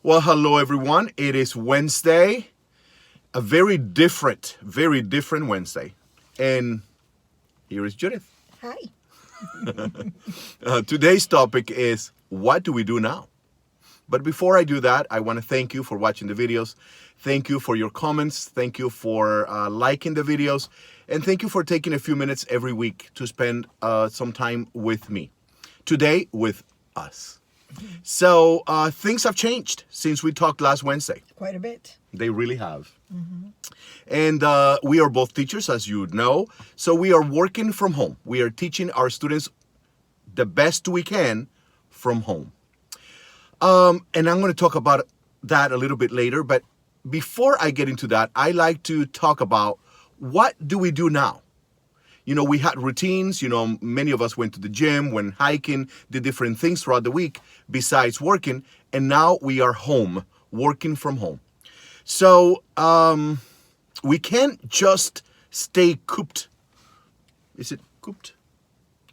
Well, hello everyone. It is Wednesday, a very different Wednesday. And here is Judith. Hi. Today's topic is what do we do now? But before I do that, I want to thank you for watching the videos. Thank you for your comments. Thank you for liking the videos. And thank you for taking a few minutes every week to spend some time with me. Today, with us. So things have changed since we talked last Wednesday. Quite a bit. They really have. And we are both teachers, as you know. So we are working from home. We are teaching our students the best we can from home. And I'm going to talk about that a little bit later. But before I get into that, I like to talk about what do we do now? You know, we had routines. You know, many of us went to the gym, went hiking, did different things throughout the week besides working. And now we are home, working from home. So we can't just stay cooped. Is it cooped?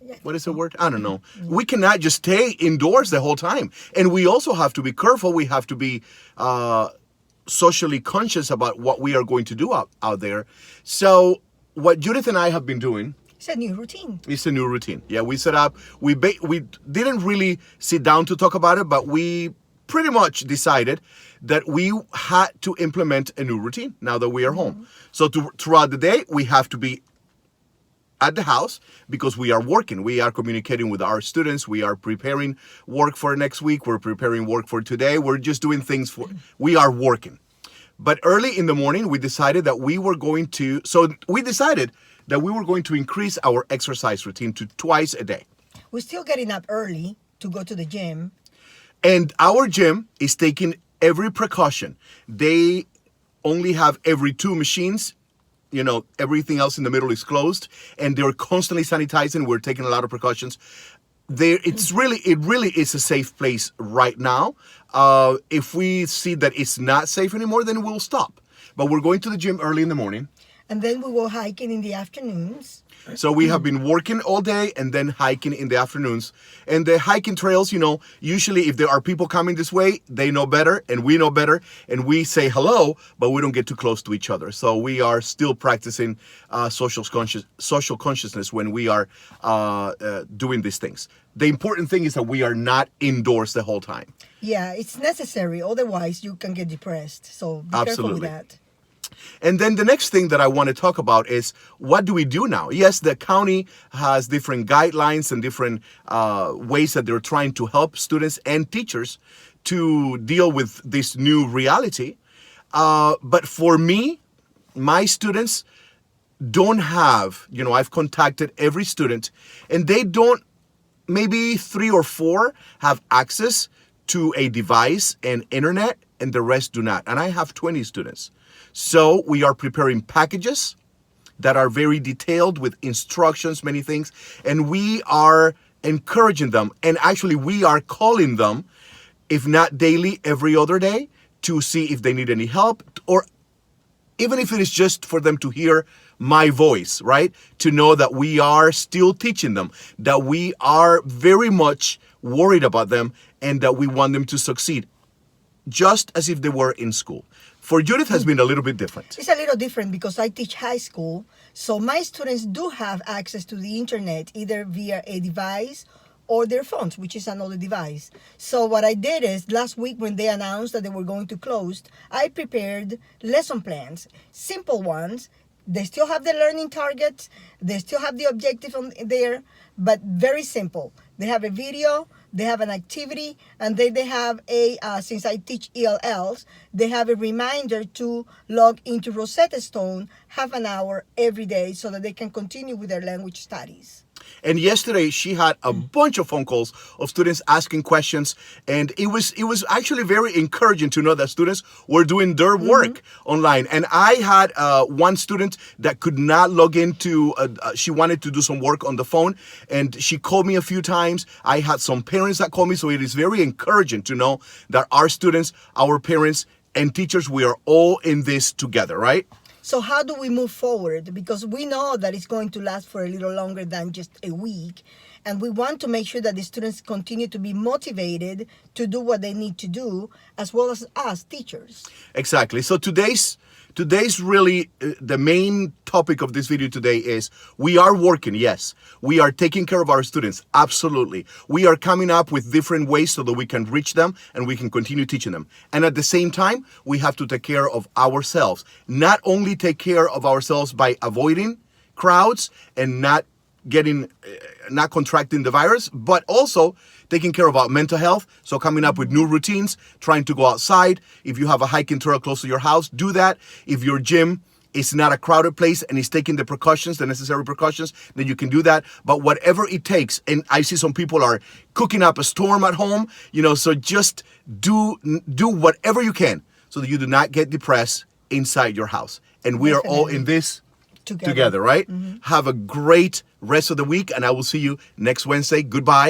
Yeah. What is the word? I don't know. We cannot just stay indoors the whole time. And we also have to be careful. We have to be socially conscious about what we are going to do out there. So what Judith and I have been doing, It's a new routine. it's a new routine. Yeah, we set up, we didn't really sit down to talk about it, but we pretty much decided that we had to implement a new routine now that we are home. So throughout the day, we have to be at the house because we are working. We are communicating with our students. We are preparing work for next week. We're preparing work for today. We're just doing things we are working. But early in the morning, we decided that we were going to increase our exercise routine to twice a day. We're still getting up early to go to the gym. And our gym is taking every precaution. They only have every 2 machines. You know, everything else in the middle is closed, and they're constantly sanitizing. We're taking a lot of precautions. It really is a safe place right now. If we see that it's not safe anymore, then we'll stop. But we're going to the gym early in the morning. And then we go hiking in the afternoons. So we have been working all day and then hiking in the afternoons. And the hiking trails, you know, usually if there are people coming this way, they know better and we know better. And we say hello, but we don't get too close to each other. So we are still practicing social consciousness when we are doing these things. The important thing is that we are not indoors the whole time. Yeah, it's necessary. Otherwise, you can get depressed. So be careful with that. And then the next thing that I want to talk about is what do we do now? Yes, the county has different guidelines and different ways that they're trying to help students and teachers to deal with this new reality. But for me, my students don't have, you know, I've contacted every student and they don't, maybe 3 or 4 have access to a device and internet and the rest do not. And I have 20 students. So we are preparing packages that are very detailed with instructions, many things, and we are encouraging them. And actually we are calling them, if not daily, every other day to see if they need any help, or even if it is just for them to hear my voice, right? To know that we are still teaching them, that we are very much worried about them and that we want them to succeed, just as if they were in school. For Judith has been a little bit different. It's a little different because I teach high school. So my students do have access to the internet, either via a device or their phones, which is another device. So what I did is last week when they announced that they were going to close, I prepared lesson plans, simple ones. They still have the learning targets. They still have the objective on there, but very simple. They have a video, they have an activity, and then they have since I teach ELLs, they have a reminder to log into Rosetta Stone half an hour every day so that they can continue with their language studies. And yesterday she had a bunch of phone calls of students asking questions, and it was actually very encouraging to know that students were doing their work online. And I had one student that could not log into, she wanted to do some work on the phone, and she called me a few times. I had some parents that called me, so it is very encouraging to know that our students, our parents, and teachers, we are all in this together, right? So how do we move forward? Because we know that it's going to last for a little longer than just a week. And we want to make sure that the students continue to be motivated to do what they need to do, as well as us teachers. Exactly. So today's really the main topic of this video today is we are working. Yes, we are taking care of our students. Absolutely. We are coming up with different ways so that we can reach them and we can continue teaching them. And at the same time, we have to take care of ourselves. Not only take care of ourselves by avoiding crowds and not contracting the virus, but also taking care of our mental health. So coming up with new routines, trying to go outside. If you have a hiking trail close to your house, do that. If your gym is not a crowded place and is taking the necessary precautions, then you can do that. But whatever it takes, and I see some people are cooking up a storm at home, so just do whatever you can so that you do not get depressed inside your house. And we are all in this together, right? Have a great rest of the week, and I will see you next Wednesday. Goodbye.